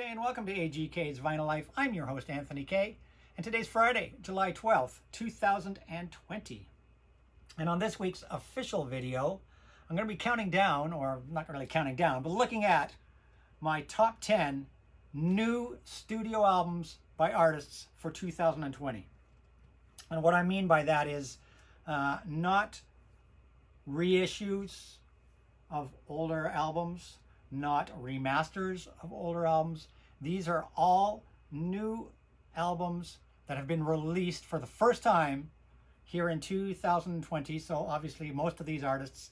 day and welcome to AGK's Vinyl Life. I'm your host, Anthony K. And today's Friday, July 12th, 2020. And on this week's official video, I'm going to be counting down, or not really counting down, but looking at my top 10 new studio albums by artists for 2020. And what I mean by that is not reissues of older albums, not remasters of older albums. These are all new albums that have been released for the first time here in 2020. So obviously most of these artists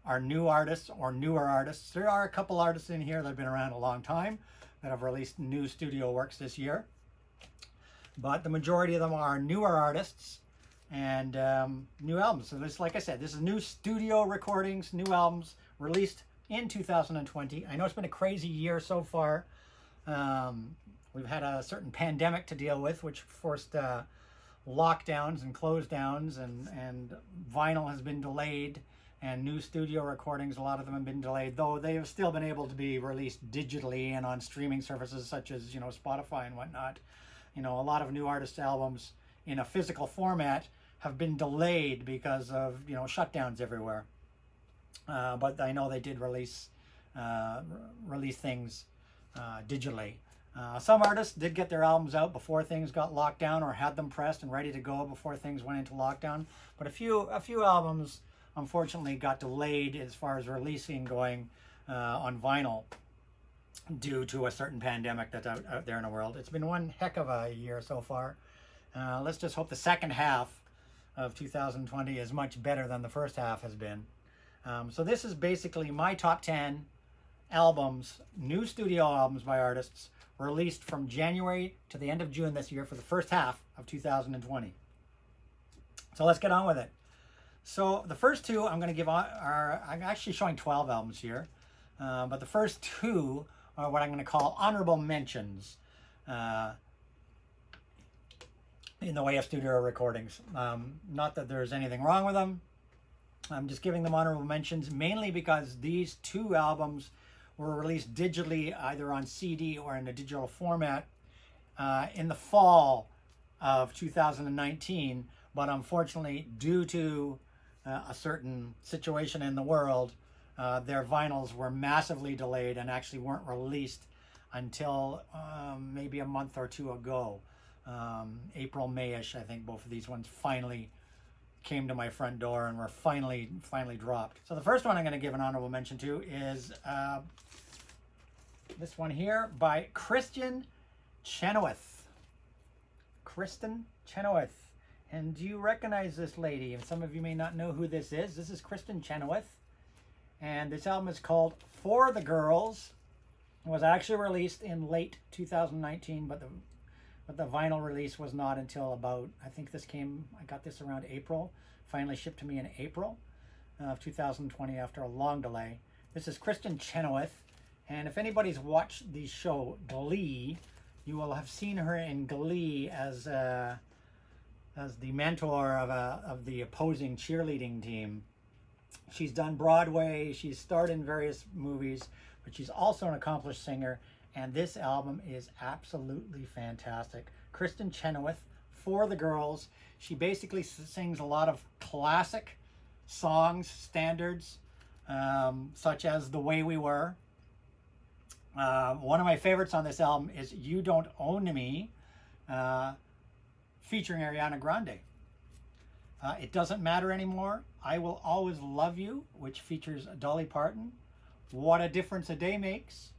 are new artists or newer artists. There are a couple artists in here that have been around a long time that have released new studio works this year. But the majority of them are newer artists and new albums. So this, like I said, this is new studio recordings, new albums released in 2020. I know it's been a crazy year so far. We've had a certain pandemic to deal with, which forced lockdowns and close downs, and vinyl has been delayed, and new studio recordings, a lot of them have been delayed, though they have still been able to be released digitally and on streaming services such as, Spotify and whatnot. A lot of new artists' albums in a physical format have been delayed because of, shutdowns everywhere. But I know they did release things digitally. Some artists did get their albums out before things got locked down, or had them pressed and ready to go before things went into lockdown. But a few albums, unfortunately, got delayed as far as releasing going on vinyl due to a certain pandemic that's out there in the world. It's been one heck of a year so far. Let's just hope the second half of 2020 is much better than the first half has been. So this is basically my top 10 albums, new studio albums by artists, released from January to the end of June this year for the first half of 2020. So let's get on with it. So the first two I'm going to give are, I'm actually showing 12 albums here, but the first two are what I'm going to call honorable mentions in the way of studio recordings. Not that there's anything wrong with them. I'm just giving them honorable mentions mainly because these two albums were released digitally, either on CD or in a digital format, in the fall of 2019. But unfortunately, due to a certain situation in the world, their vinyls were massively delayed and actually weren't released until maybe a month or two ago. April, May-ish, I think both of these ones finally came to my front door and were finally dropped. So the first one I'm going to give an honorable mention to is this one here by Kristin Chenoweth. Kristin Chenoweth. And do you recognize this lady? And some of you may not know who this is. This is Kristin Chenoweth. And this album is called For the Girls. It was actually released in late 2019, but the vinyl release was not until about, I think I got this around April, finally shipped to me in April of 2020 after a long delay. This is Kristin Chenoweth, and if anybody's watched the show Glee, you will have seen her in Glee as the mentor of the opposing cheerleading team. She's done Broadway, she's starred in various movies, but she's also an accomplished singer. And this album is absolutely fantastic. Kristin Chenoweth, For the Girls. She basically sings a lot of classic songs, standards, such as The Way We Were. One of my favorites on this album is You Don't Own Me, featuring Ariana Grande. It Doesn't Matter Anymore, I Will Always Love You, which features Dolly Parton. What a Difference a Day Makes,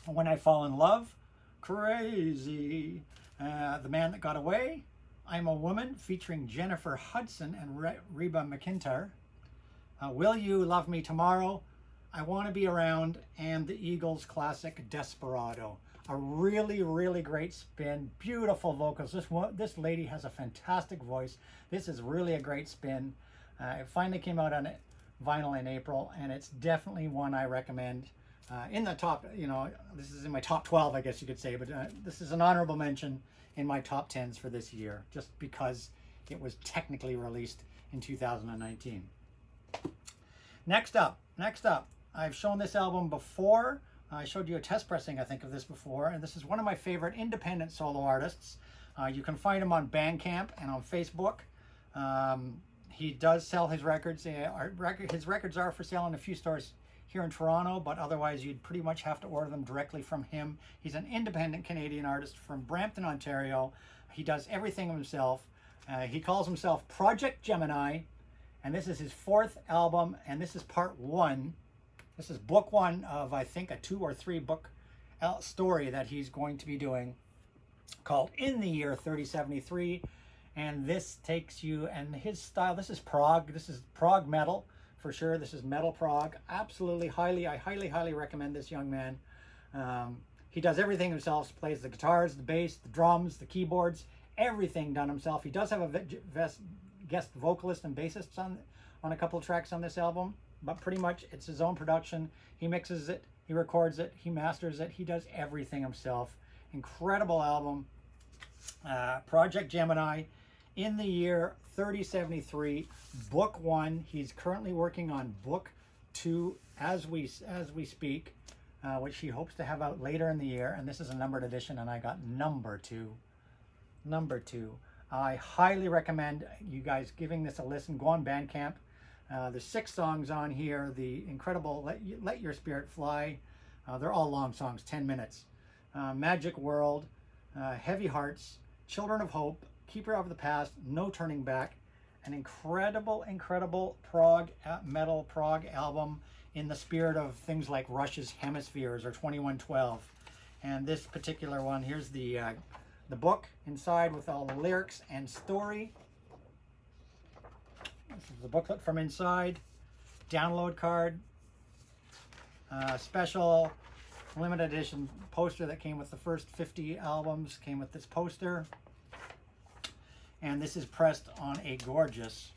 When I Fall in Love, Crazy, The Man That Got Away, I'm a Woman, featuring Jennifer Hudson and Reba McEntire, Will You Love Me Tomorrow, I Want to Be Around, and the Eagles' classic Desperado. A really, really great spin, beautiful vocals. This lady has a fantastic voice. This is really a great spin. It finally came out on vinyl in April, and it's definitely one I recommend. In the top, this is in my top 12, I guess you could say, but this is an honorable mention in my top 10s for this year, just because it was technically released in 2019. Next up, I've shown this album before. I showed you a test pressing, I think, of this before, and this is one of my favorite independent solo artists. You can find him on Bandcamp and on Facebook. He does sell his records. His records are for sale in a few stores here in Toronto, but otherwise you'd pretty much have to order them directly from him. He's an independent Canadian artist from Brampton, Ontario. He does everything himself. He calls himself Project Gemini, and this is his 4th album, and this is part 1. This is book 1 of, I think, a 2 or 3 book story that he's going to be doing, called In the Year 3073. And this takes you, and his style, this is prog. This is prog metal for sure. This is metal prog. Absolutely, I highly recommend this young man. He does everything himself. He plays the guitars, the bass, the drums, the keyboards, everything done himself. He does have a guest vocalist and bassist on a couple of tracks on this album, but pretty much it's his own production. He mixes it, he records it, he masters it, he does everything himself. Incredible album. Project Gemini, In the Year 3073, book 1. He's currently working on book 2 as we speak, which he hopes to have out later in the year. And this is a numbered edition, and I got number 2. I highly recommend you guys giving this a listen. Go on Bandcamp. There's 6 songs on here. The incredible Let Your Spirit Fly. They're all long songs, 10 minutes. Magic World, Heavy Hearts, Children of Hope, Keeper of the Past, No Turning Back. An incredible metal prog album in the spirit of things like Rush's Hemispheres or 2112. And this particular one, here's the book inside with all the lyrics and story. This is the booklet from inside. Download card. Special limited edition poster that came with the first 50 albums. Came with this poster. And this is pressed on a gorgeous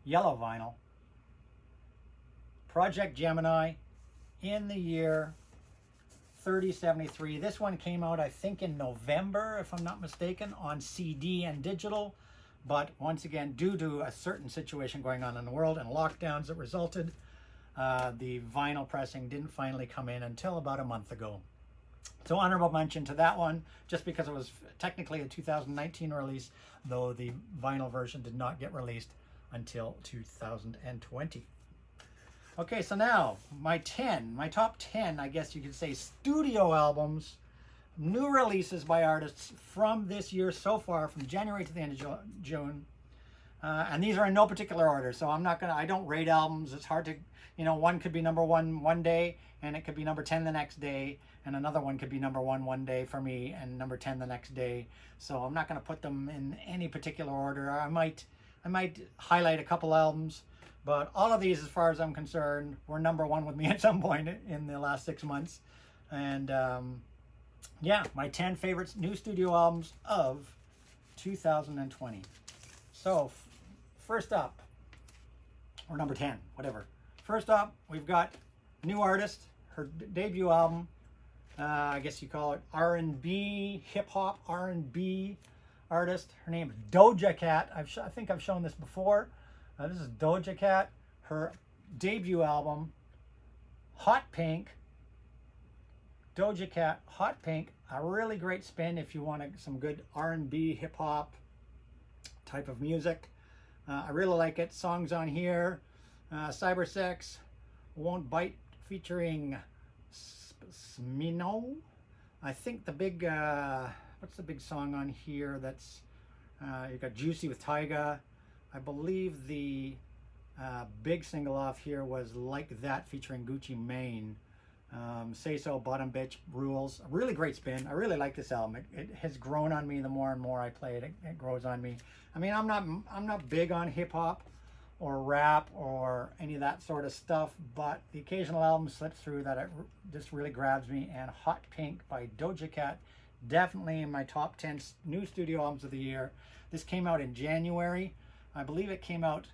yellow vinyl. Project Gemini, In the Year 3073. This one came out, I think, in November, if I'm not mistaken, on CD and digital. But once again, due to a certain situation going on in the world and lockdowns that resulted, the vinyl pressing didn't finally come in until about a month ago. So honorable mention to that one, just because it was technically a 2019 release, though the vinyl version did not get released until 2020. Okay, so now my top 10, I guess you could say, studio albums, new releases by artists from this year so far, from January to the end of June. And these are in no particular order, so I don't rate albums. It's hard to, one could be number 1 one day, and it could be number 10 the next day, and another one could be number 1 one day for me, and number 10 the next day. So I'm not going to put them in any particular order. I might highlight a couple albums, but all of these, as far as I'm concerned, were number 1 with me at some point in the last 6 months. And yeah, my 10 favorite new studio albums of 2020. So first up, or number 10, whatever. First up, we've got a new artist, her debut album. I guess you call it R&B, hip-hop R&B artist. Her name is Doji Cat. I think I've shown this before. This is Doji Cat. Her debut album, Hot Pink. Doji Cat, Hot Pink. A really great spin if you want some good R&B, hip-hop type of music. I really like it. Songs on here. Cyber Sex, Won't Bite, featuring Smino. I think the big, what's the big song on here that's, you got Juicy with Tyga. I believe the big single off here was Like That, featuring Gucci Mane. Say So, Bottom Bitch, Rules. A really great spin. I really like this album. It has grown on me the more and more I play it. It grows on me. I mean, I'm not big on hip hop or rap or any of that sort of stuff, but the occasional album slips through that it just really grabs me. And Hot Pink by Doji Cat, definitely in my top 10 new studio albums of the year. This came out in January. I believe it came out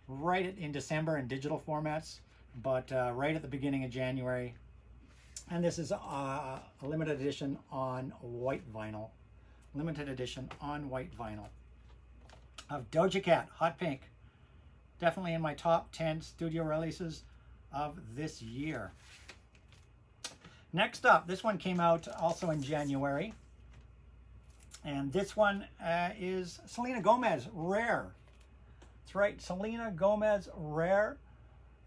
right in December in digital formats, but right at the beginning of January. And this is a limited edition on white vinyl. Limited edition on white vinyl of Doji Cat, Hot Pink. Definitely in my top 10 studio releases of this year. Next up, this one came out also in January. And this one is Selena Gomez, Rare. That's right, Selena Gomez, Rare.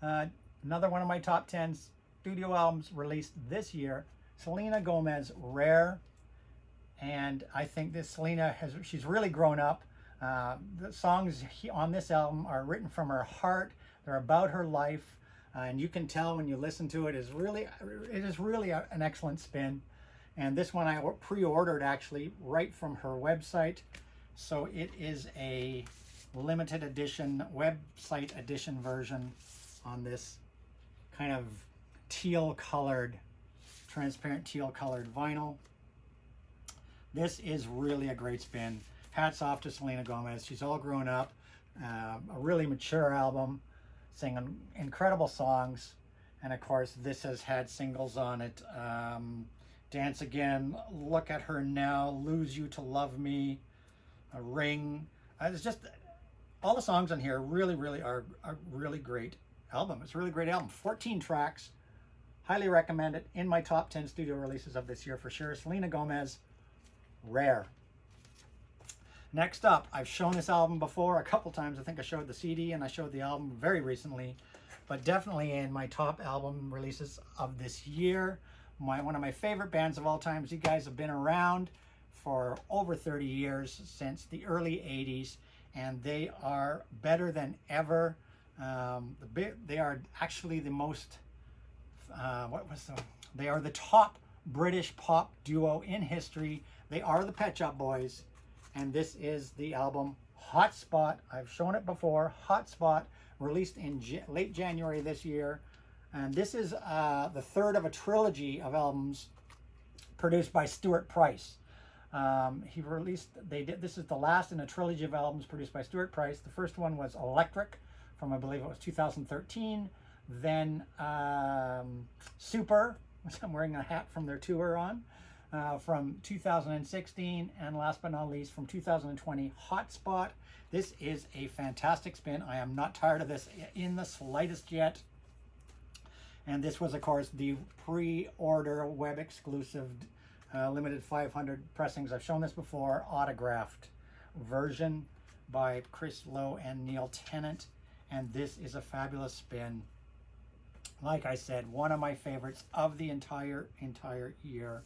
Another one of my top 10 studio albums released this year. Selena Gomez, Rare. And I think this Selena she's really grown up. The songs on this album are written from her heart. They're about her life. And you can tell when you listen to it, it is really an excellent spin. And this one I pre-ordered actually right from her website. So it is a limited edition, website edition version on this kind of teal colored, transparent teal colored vinyl. This is really a great spin. Hats off to Selena Gomez. She's all grown up. A really mature album, singing incredible songs. And of course, this has had singles on it. Dance Again, Look at Her Now, Lose You to Love Me, A Ring. It's just, all the songs on here really are a really great album. It's a really great album. 14 tracks. Highly recommend it. In my top 10 studio releases of this year for sure. Selena Gomez, Rare. Next up, I've shown this album before a couple times. I think I showed the CD and I showed the album very recently, but definitely in my top album releases of this year. One of my favorite bands of all time. You guys have been around for over 30 years, since the early 80s, and they are better than ever. They are actually the most, they are the top British pop duo in history. They are the Pet Shop Boys, and this is the album Hotspot. I've shown it before. Hotspot, released in late January this year. And this is the third of a trilogy of albums produced by Stuart Price. This is the last in a trilogy of albums produced by Stuart Price. The first one was Electric from, I believe it was 2013. Then Super, which I'm wearing a hat from their tour on, from 2016. And last but not least, from 2020, Hotspot. This is a fantastic spin. I am not tired of this in the slightest yet. And this was, of course, the pre-order web exclusive limited 500 pressings. I've shown this before, autographed version by Chris Lowe and Neil Tennant. And this is a fabulous spin. Like I said, one of my favorites of the entire year.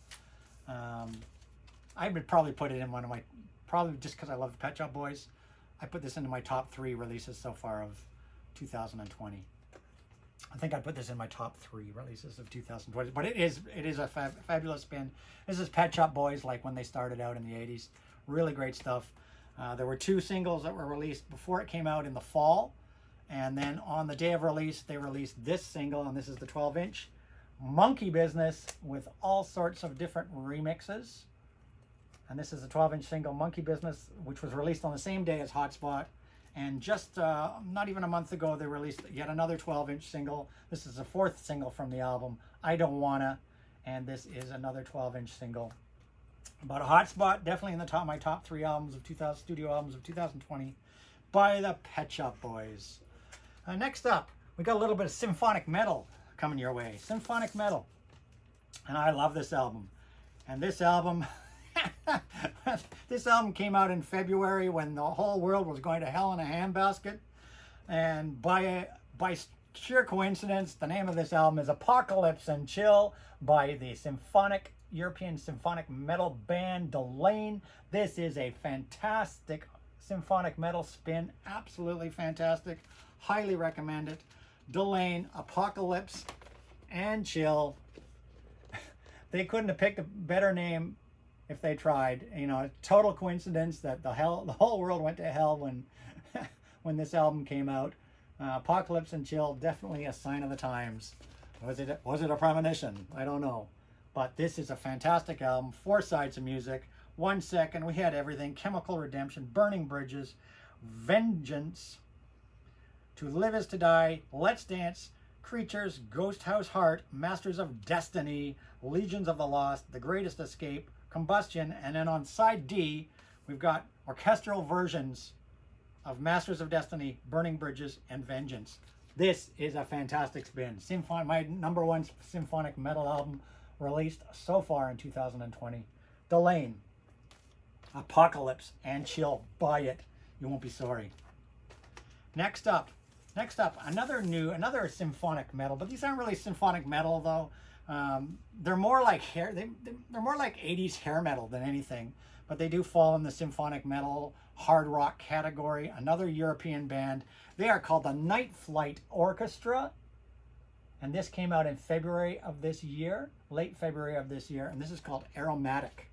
I would probably put it in one of my, probably just because I love the Pet Shop Boys, I put this into my top 3 releases so far of 2020. I think I put this in my top 3 releases of 2020, but it is a fabulous spin. This is Pet Shop Boys, like when they started out in the 80s. Really great stuff. There were 2 singles that were released before it came out in the fall, and then on the day of release, they released this single, and this is the 12-inch. Monkey Business, with all sorts of different remixes. And this is the 12-inch single, Monkey Business, which was released on the same day as Hotspot. And just not even a month ago, they released yet another 12-inch single. This is the 4th single from the album, I Don't Wanna. And this is another 12-inch single. But a Hotspot, definitely in the my top 3 albums of studio albums of 2020 by the Pet Shop Boys. Next up, we got a little bit of symphonic metal coming your way. Symphonic metal. And I love this album. And this album... this album came out in February when the whole world was going to hell in a handbasket, and by sheer coincidence, the name of this album is Apocalypse and Chill by the European symphonic metal band Delain. This is a fantastic symphonic metal spin, absolutely fantastic. Highly recommend it. Delain, Apocalypse and Chill. They couldn't have picked a better name if they tried. You know, total coincidence that the whole world went to hell when when this album came out. Apocalypse and Chill, definitely a sign of the times. Was it a premonition? I don't know. But this is a fantastic album. 4 sides of music. 1 second, we had everything. Chemical Redemption, Burning Bridges, Vengeance, To Live Is to Die, Let's Dance, Creatures, Ghost House Heart, Masters of Destiny, Legions of the Lost, The Greatest Escape, Combustion, and then on side D, we've got orchestral versions of Masters of Destiny, Burning Bridges, and Vengeance. This is a fantastic spin. My number one symphonic metal album released so far in 2020. Delain, Apocalypse and Chill. Buy it. You won't be sorry. Next up, another symphonic metal, but these aren't really symphonic metal though. They're more like they're more like 80s hair metal than anything, but they do fall in the symphonic metal hard rock category. Another European band. They are called the Night Flight Orchestra, and this came out in February of this year, late February of this year, and this is called Aromatic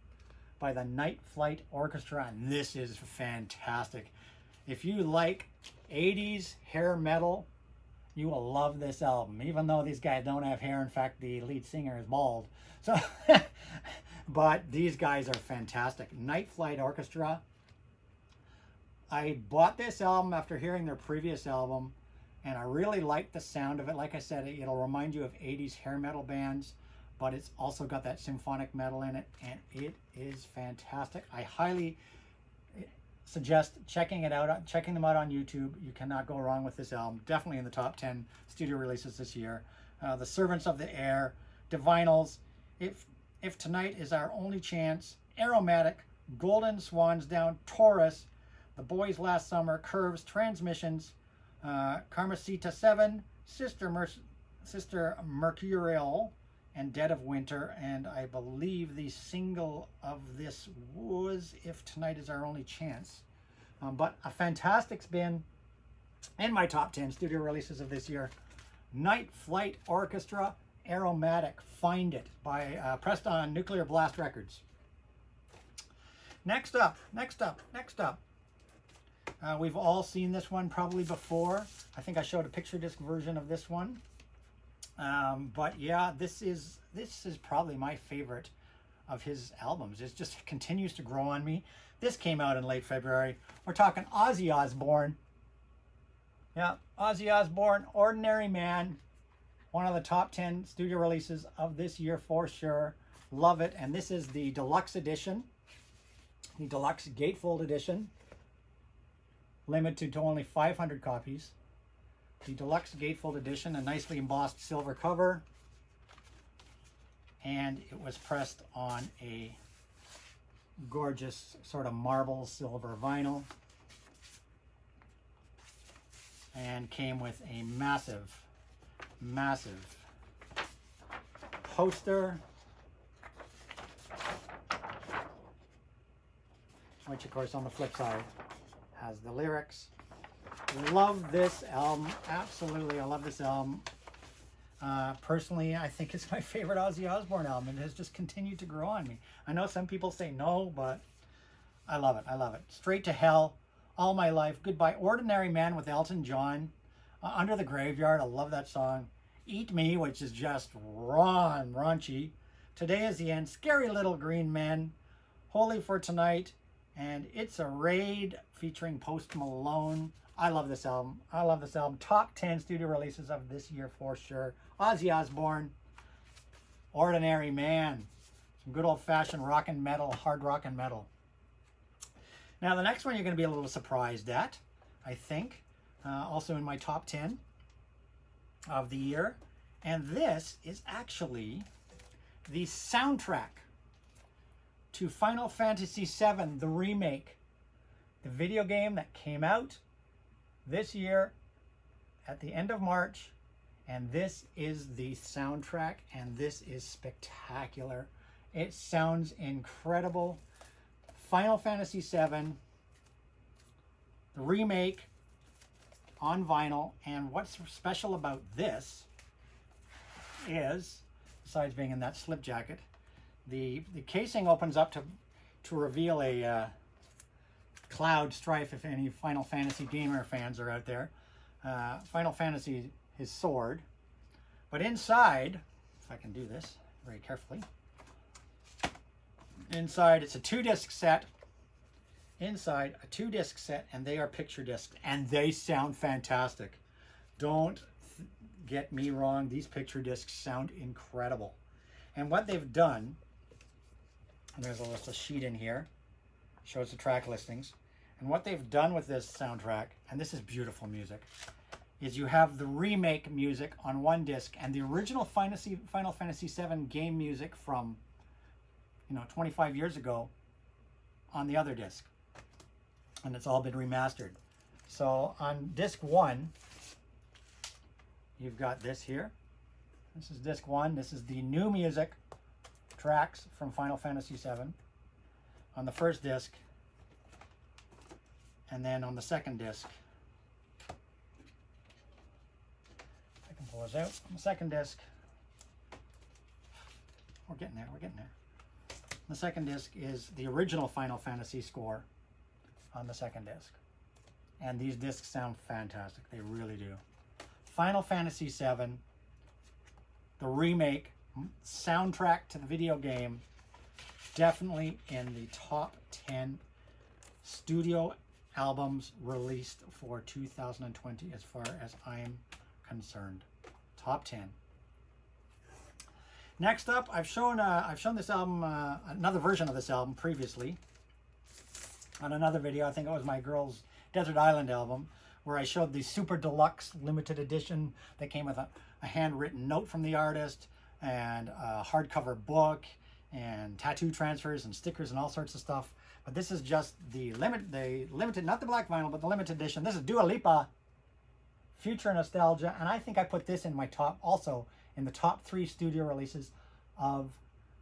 by the Night Flight Orchestra, and this is fantastic. If you like 80s hair metal, you will love this album, even though these guys don't have hair. In fact, the lead singer is bald. So, but these guys are fantastic. Night Flight Orchestra. I bought this album after hearing their previous album, and I really liked the sound of it. Like I said, it'll remind you of 80s hair metal bands, but it's also got that symphonic metal in it, and it is fantastic. I highly suggest checking them out on YouTube. You cannot go wrong with this album. Definitely in the top 10 studio releases this year. The Servants of the Air, Divinals, If Tonight Is Our Only Chance, Aromatic, Golden Swans Down, Taurus, The Boys Last Summer, Curves, Transmissions, Carmencita 7, Sister Mercurial, and Dead of Winter. And I believe the single of this was If Tonight Is Our Only Chance. But a fantastic spin in my top 10 studio releases of this year. Night Flight Orchestra, Aromatic. Find it by pressed on Nuclear Blast Records. Next up. We've all seen this one probably before. I think I showed a picture disc version of this one. But yeah, this is probably my favorite of his albums. It just continues to grow on me. This came out in late February. We're talking Ozzy Osbourne. Yeah, Ozzy Osbourne, Ordinary Man. One of the top 10 studio releases of this year for sure. Love it. And this is the deluxe edition. The deluxe gatefold edition. Limited to only 500 copies. The deluxe gatefold edition, a nicely embossed silver cover, and it was pressed on a gorgeous sort of marble silver vinyl, and came with a massive poster, which of course on the flip side has the lyrics. Love this album. Absolutely, I love this album. Personally, I think it's my favorite Ozzy Osbourne album. It has just continued to grow on me. I know some people say no, but I love it. I love it. Straight to Hell, All My Life, Goodbye, Ordinary Man with Elton John, Under the Graveyard, I love that song. Eat Me, which is just raw and raunchy. Today Is the End, Scary Little Green Men, Holy for Tonight, and It's a Raid featuring Post Malone. I love this album. I love this album. Top 10 studio releases of this year for sure. Ozzy Osbourne, Ordinary Man. Some good old-fashioned rock and metal, hard rock and metal. Now, the next one you're going to be a little surprised at, I think. Also in my top 10 of the year. And this is actually the soundtrack to Final Fantasy VII, the remake. The video game that came out this year at the end of March, and this is the soundtrack, and this is spectacular. It sounds incredible. Final Fantasy VII, the remake on vinyl, and what's special about this is, besides being in that slip jacket, the casing opens up to reveal a Cloud Strife, if any Final Fantasy gamer fans are out there. Final Fantasy, his sword. But inside, if I can do this very carefully, inside it's a 2-disc set. Inside a 2-disc set, and they are picture discs, and they sound fantastic. Don't get me wrong, these picture discs sound incredible. And what they've done, and there's a sheet in here, shows the track listings. And what they've done with this soundtrack, and this is beautiful music, is you have the remake music on one disc and the original Final Fantasy VII game music from, 25 years ago on the other disc. And it's all been remastered. So on disc 1, you've got this here. This is disc 1. This is the new music tracks from Final Fantasy VII on the first disc. And then on the second disc, I can pull this out. On the second disc, we're getting there. The second disc is the original Final Fantasy score on the second disc. And these discs sound fantastic. They really do. Final Fantasy VII, the remake, soundtrack to the video game, definitely in the top 10 studio albums released for 2020 as far as I'm concerned. Top 10. Next up, I've shown this album, another version of this album previously on another video. I think it was my Girls Desert Island album, where I showed the super deluxe limited edition that came with a handwritten note from the artist and a hardcover book and tattoo transfers and stickers and all sorts of stuff. But this is just the limited, not the black vinyl, but the limited edition. This is Dua Lipa, Future Nostalgia, and I think I put this in my top, also in the top 3 studio releases of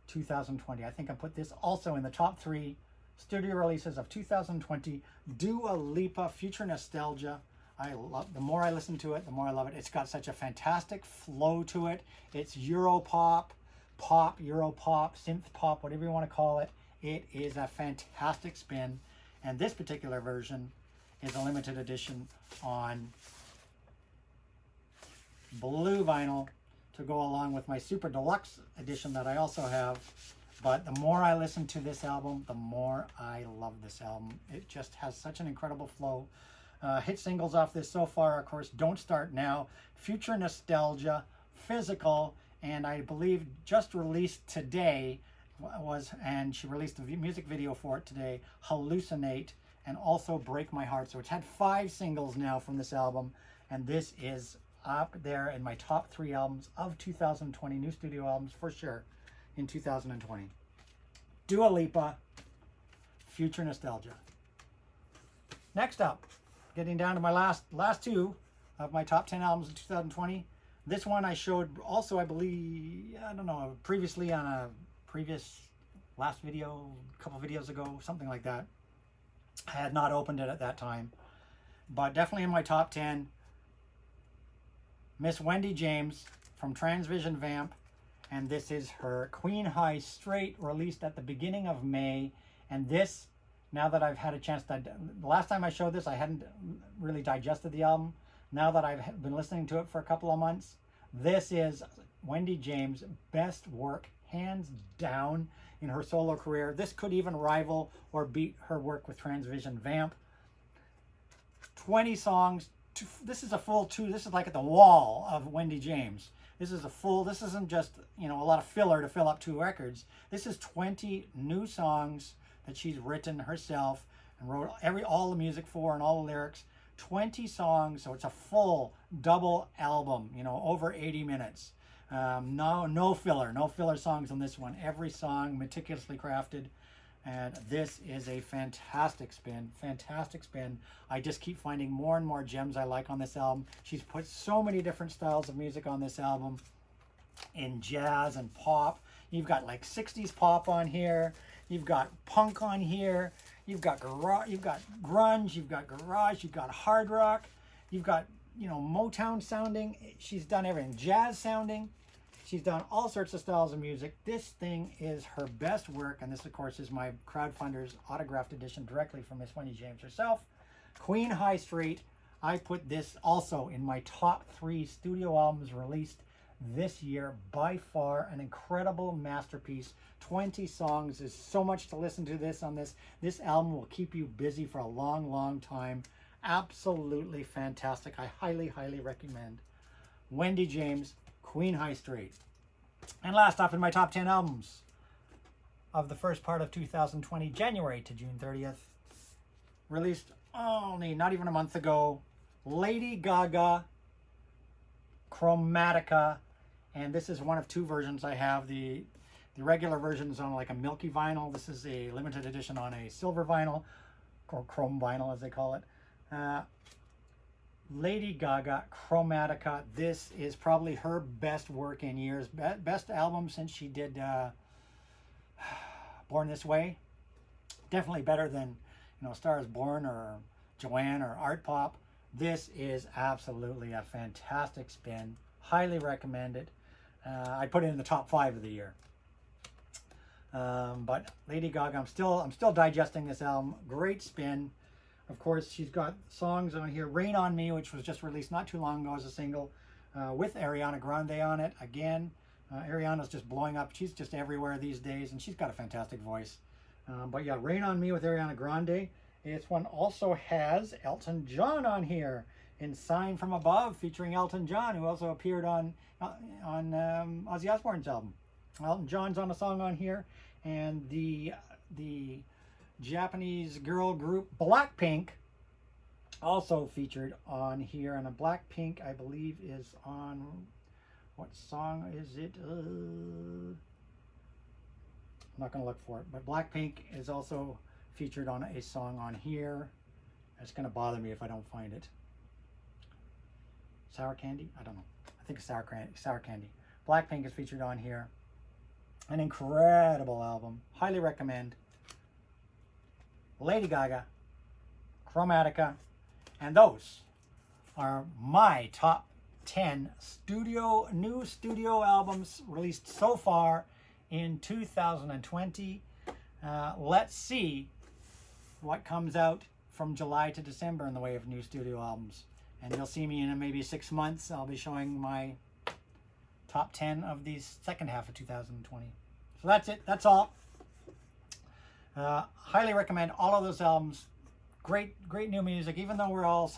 2020. I think I put this also in the top 3 studio releases of 2020. Dua Lipa, Future Nostalgia. The more I listen to it, the more I love it. It's got such a fantastic flow to it. It's Europop, Europop, synth pop, whatever you want to call it. It is a fantastic spin. And this particular version is a limited edition on blue vinyl to go along with my super deluxe edition that I also have. But the more I listen to this album, the more I love this album. It just has such an incredible flow. Hit singles off this so far, of course, Don't Start Now, Future Nostalgia, Physical, and I believe just released today and she released a music video for it today, Hallucinate, and also Break My Heart. So it's had 5 singles now from this album, and this is up there in my top 3 albums of 2020, new studio albums for sure in 2020. Dua Lipa, Future Nostalgia. Next up, getting down to my last 2 of my top 10 albums of 2020. This one I showed also, I believe, I don't know, previously on a previous last video, a couple videos ago, something like that. I had not opened it at that time, but definitely in my top 10. Miss Wendy James from Transvision Vamp, and this is her Queen High Straight, released at the beginning of May. And this, now that I've had a chance to, the last time I showed this, I hadn't really digested the album. Now that I've been listening to it for a couple of months, this is Wendy James' best work, hands down, in her solo career. This could even rival or beat her work with Transvision Vamp. 20 songs. This is a full 2. This is like at the wall of Wendy James. This is a full, this isn't just, a lot of filler to fill up 2 records. This is 20 new songs that she's written herself and wrote all the music for and all the lyrics. 20 songs, so it's a full double album, over 80 minutes. No filler songs on this one. Every song meticulously crafted. And this is a fantastic spin. I just keep finding more and more gems I like on this album. She's put so many different styles of music on this album, in jazz and pop. You've got like 60s pop on here. You've got punk on here. You've got grunge. You've got garage. You've got hard rock. You've got Motown sounding. She's done everything. Jazz sounding. She's done all sorts of styles of music. This thing is her best work, and this, of course, is my crowdfunder's autographed edition directly from Miss Wendy James herself. Queen High Street. I put this also in my top 3 studio albums released this year. By far, an incredible masterpiece. 20 songs is so much to listen to this on this. This album will keep you busy for a long, long time. Absolutely fantastic. I highly, highly recommend Wendy James, Queen High Street. And last up in my top 10 albums of the first part of 2020, January to June 30th, released only not even a month ago, Lady Gaga, Chromatica, and this is one of two versions I have. The regular version is on like a milky vinyl. This is a limited edition on a silver vinyl, or chrome vinyl as they call it. Lady Gaga, Chromatica. This is probably her best work in years. Best album since she did Born This Way. Definitely better than, you know, Star Is Born or Joanne or Art Pop. This is absolutely a fantastic spin. Highly recommended. I put it in the top 5 of the year. But Lady Gaga, I'm still digesting this album. Great spin. Of course, she's got songs on here. Rain on Me, which was just released not too long ago as a single, with Ariana Grande on it. Again, Ariana's just blowing up. She's just everywhere these days, and she's got a fantastic voice. But yeah, Rain on Me with Ariana Grande. This one also has Elton John on here in Sign from Above, featuring Elton John, who also appeared on Ozzy Osbourne's album. Elton John's on a song on here, and the Japanese girl group Blackpink also featured on here. And a Blackpink, I believe, is on, what song is it? I'm not going to look for it, but Blackpink is also featured on a song on here. It's going to bother me if I don't find it. Sour Candy? I don't know. I think it's Sour Candy. Blackpink is featured on here. An incredible album. Highly recommend. Lady Gaga, Chromatica, and those are my top 10 new studio albums released so far in 2020. Let's see what comes out from July to December in the way of new studio albums. And you'll see me in maybe 6 months. I'll be showing my top 10 of the second half of 2020. So that's it. That's all. Highly recommend all of those albums. Great new music. Even though we're all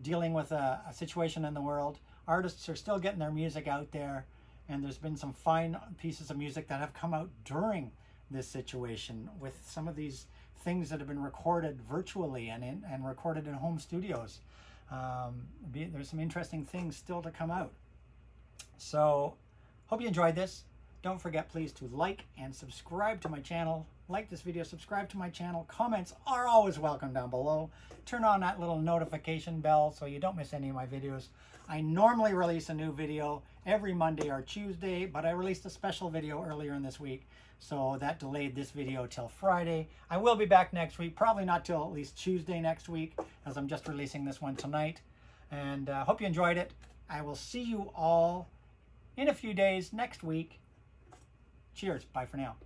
dealing with a situation in the world, artists are still getting their music out there, and there's been some fine pieces of music that have come out during this situation with some of these things that have been recorded virtually and recorded in home studios. There's some interesting things still to come out. So, hope you enjoyed this. Don't forget, please, to like and subscribe to my channel. Like this video, subscribe to my channel. Comments are always welcome down below. Turn on that little notification bell so you don't miss any of my videos. I normally release a new video every Monday or Tuesday, but I released a special video earlier in this week, so that delayed this video till Friday. I will be back next week, probably not till at least Tuesday next week, as I'm just releasing this one tonight. And hope you enjoyed it. I will see you all in a few days next week. Cheers. Bye for now.